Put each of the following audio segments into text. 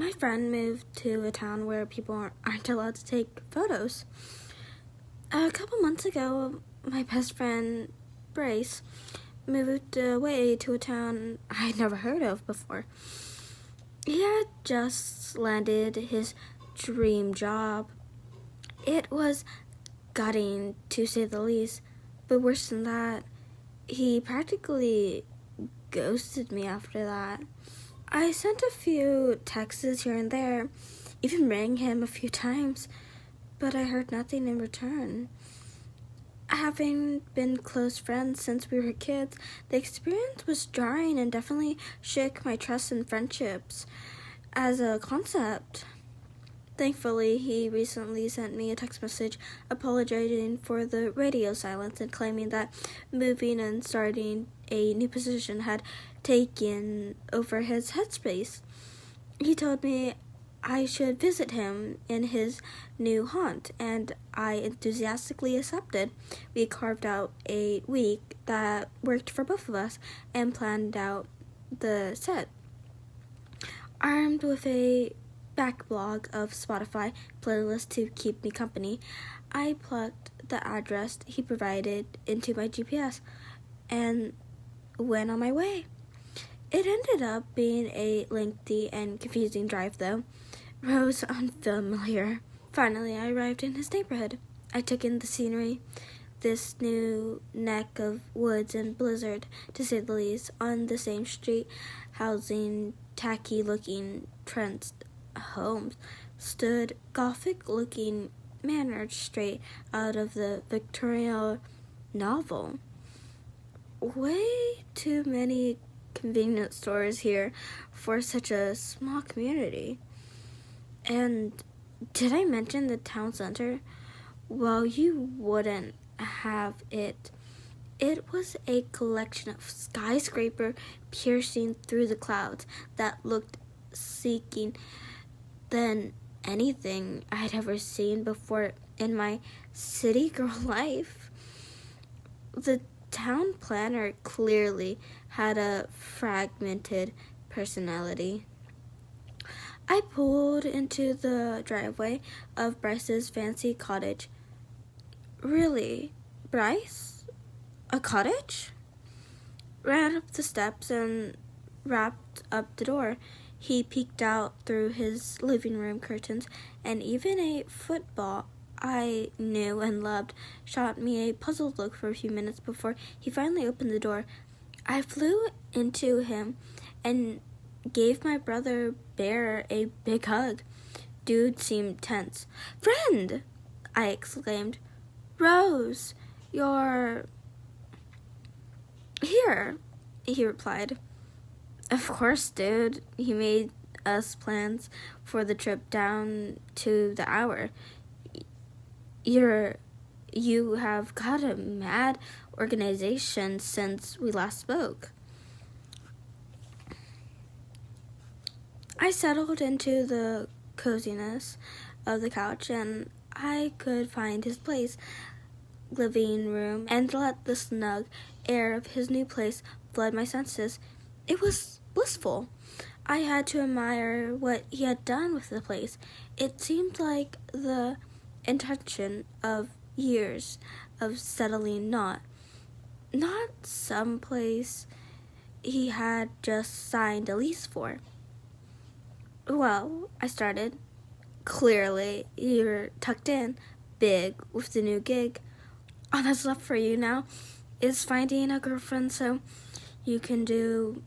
My friend moved to a town where people aren't allowed to take photos. A couple months ago, my best friend, Bryce, moved away to a town I'd never heard of before. He had just landed his dream job. It was gutting, to say the least, but worse than that, he practically ghosted me after that. I sent a few texts here and there, even rang him a few times, but I heard nothing in return. Having been close friends since we were kids, the experience was jarring and definitely shook my trust in friendships as a concept. Thankfully, he recently sent me a text message apologizing for the radio silence and claiming that moving and starting a new position had taken over his headspace. He told me I should visit him in his new haunt, and I enthusiastically accepted. We carved out a week that worked for both of us and planned out the set. Armed with a backlog of Spotify playlists to keep me company, I plugged the address he provided into my GPS and went on my way. It ended up being a lengthy and confusing drive, though. Roads unfamiliar. Finally, I arrived in his neighborhood. I took in the scenery, this new neck of woods and blizzard, to say the least. On the same street, housing tacky-looking trenched homes stood Gothic-looking manors straight out of the Victorian novel. Way too many convenience stores here for such a small community. And did I mention the town center? Well, you wouldn't have it. It was a collection of skyscraper piercing through the clouds that looked seeking than anything I'd ever seen before in my city girl life. The town planner clearly had a fragmented personality. I pulled into the driveway of Bryce's fancy cottage. Really, Bryce? A cottage? Ran up the steps and wrapped up the door. He peeked out through his living room curtains, and even a football I knew and loved shot me a puzzled look for a few minutes before he finally opened the door. I flew into him and gave my brother Bear a big hug. Dude seemed tense. "Friend!" I exclaimed. "Rose, you're here," he replied. "Of course, dude." He made us plans for the trip down to the hour. You have got a mad organization since we last spoke. I settled into the coziness of the couch, and I could find his place, living room, and let the snug air of his new place flood my senses. It was blissful. I had to admire what he had done with the place. It seemed like the intention of years of settling, not some place he had just signed a lease for. "Well," I started. "Clearly, you're tucked in, big, with the new gig. All that's left for you now is finding a girlfriend so you can do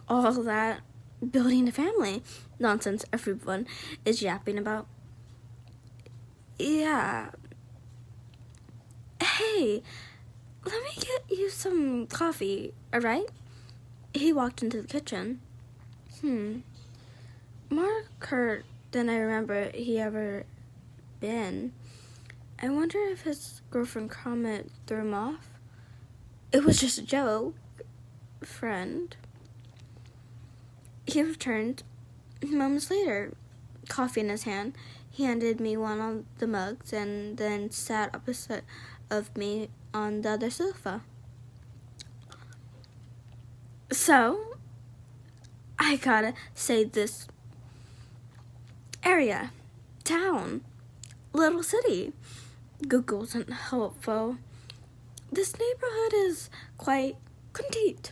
all that building a family nonsense everyone is yapping about." "Yeah. Hey, let me get you some coffee, alright?" He walked into the kitchen. More curt than I remember he ever been. I wonder if his girlfriend comment threw him off. It was just a joke, friend. He returned moments later, coffee in his hand. He handed me one of the mugs and then sat opposite of me on the other sofa. "So, I gotta say this. area, town, little city. Google isn't helpful. This neighborhood is quite petite.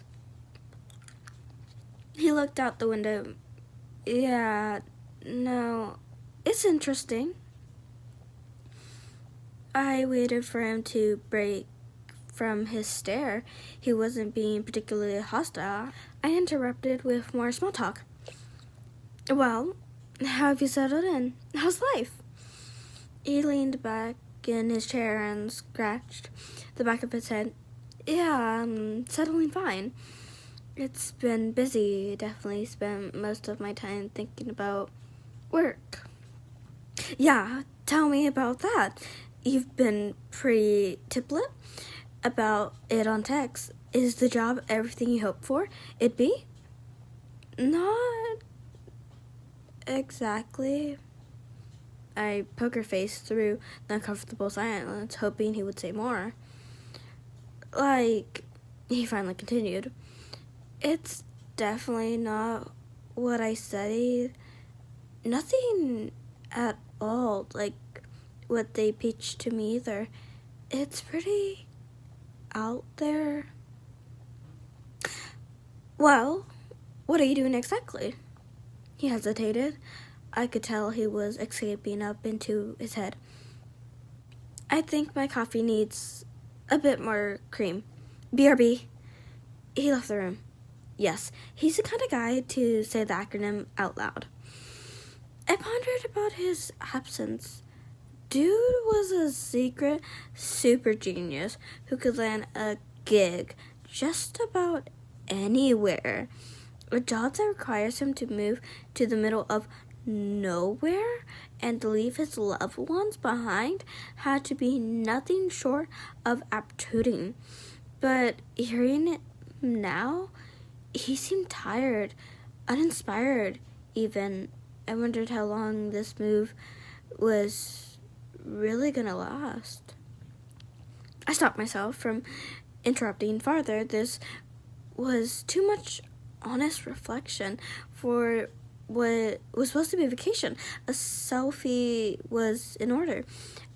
He looked out the window. Yeah, no, it's interesting. I waited for him to break from his stare. He wasn't being particularly hostile. I interrupted with more small talk. Well, how have you settled in? How's life? He leaned back in his chair and scratched the back of his head. Yeah, I'm settling fine. It's been busy. Definitely spent most of my time thinking about work. Yeah, tell me about that. You've been pretty tip-lip about it on text. Is the job everything you hoped for it'd be? Not exactly. I poker faced through the uncomfortable silence, hoping he would say more. He finally continued. It's definitely not what I studied. Nothing at all like what they pitched to me either. It's pretty out there. Well, what are you doing exactly? He hesitated. I could tell he was escaping up into his head. I think my coffee needs a bit more cream. BRB. He left the room. Yes, he's the kind of guy to say the acronym out loud. I pondered about his absence. Dude was a secret super genius who could land a gig just about anywhere. A job that requires him to move to the middle of nowhere and leave his loved ones behind had to be nothing short of aptitude. But hearing it now, he seemed tired, uninspired even. I wondered how long this move was really gonna last. I stopped myself from interrupting farther. This was too much honest reflection for what was supposed to be a vacation. A selfie was in order.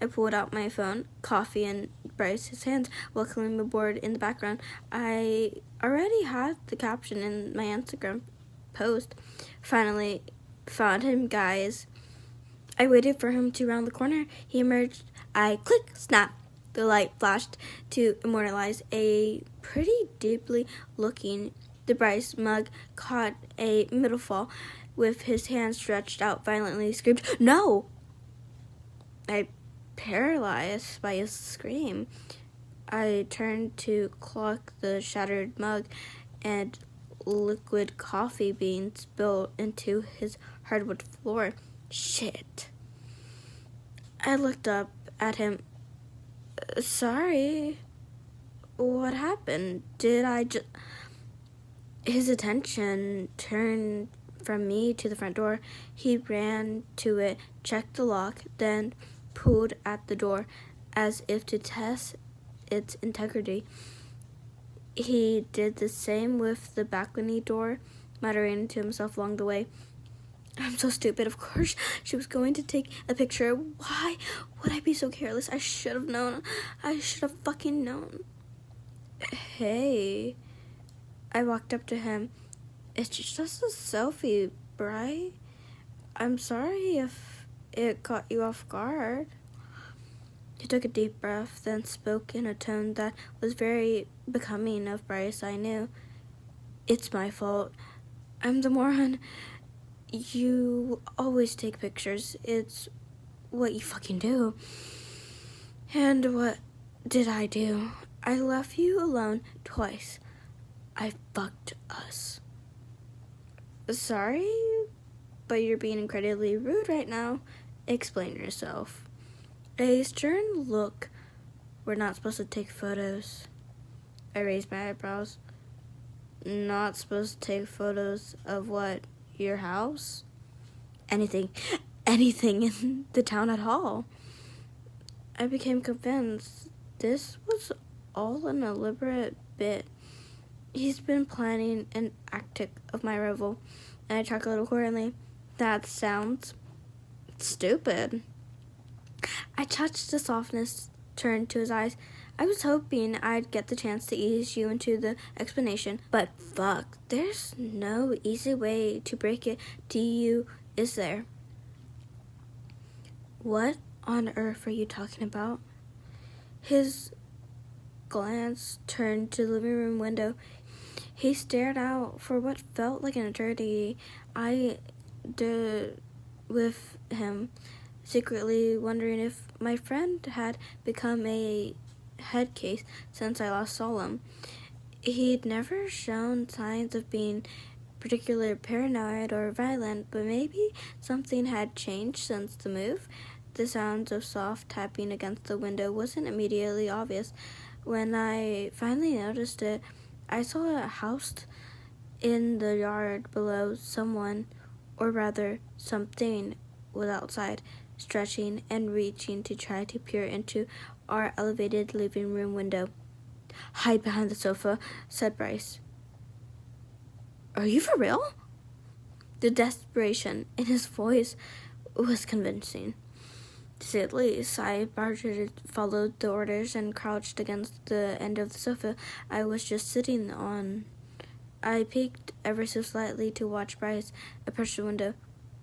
I pulled out my phone, coffee in Bryce's hands, welcoming the board in the background. I already had the caption in my Instagram post. Finally, found him, guys. I waited for him to round the corner. He emerged. I click, snap. The light flashed to immortalize a pretty deeply looking. The Bryce mug caught a middle fall. With his hand stretched out violently, screamed, "No!" I paralyzed by his scream. I turned to clock the shattered mug and liquid coffee being spilled into his hardwood floor. Shit. I looked up at him. Sorry. What happened? Did I just... His attention turned from me to the front door. He ran to it, checked the lock, then pulled at the door as if to test its integrity. He did the same with the balcony door, muttering to himself along the way. I'm so stupid. Of course she was going to take a picture. Why would I be so careless? I should have known. I should have fucking known. Hey. I walked up to him. It's just a selfie, Bri. I'm sorry if it caught you off guard. He took a deep breath, then spoke in a tone that was very becoming of Bryce. I knew. It's my fault. I'm the moron. You always take pictures. It's what you fucking do. And what did I do? I left you alone twice. I fucked us. Sorry, but you're being incredibly rude right now. Explain yourself. A stern look. We're not supposed to take photos. I raised my eyebrows. Not supposed to take photos of what? Your house? Anything in the town at all. I became convinced this was all an elaborate bit. He's been planning an tactic of my arrival, and I chuckled accordingly. That sounds Stupid. I touched the softness turned to his eyes. I was hoping I'd get the chance to ease you into the explanation, but fuck, there's no easy way to break it to you, is there? What on earth are you talking about? His glance turned to the living room window. He stared out for what felt like an eternity. I did with him, secretly wondering if my friend had become a head case since I last saw him. He'd never shown signs of being particularly paranoid or violent, but maybe something had changed since the move. The sounds of soft tapping against the window wasn't immediately obvious. When I finally noticed it, I saw a house in the yard below. Someone, or rather something, was outside, stretching and reaching to try to peer into our elevated living room window. "Hide behind the sofa," said Bryce. "Are you for real?" The desperation in his voice was convincing. To say the least, I followed the orders and crouched against the end of the sofa I was just sitting on. I peeked ever so slightly to watch Bryce approach the window.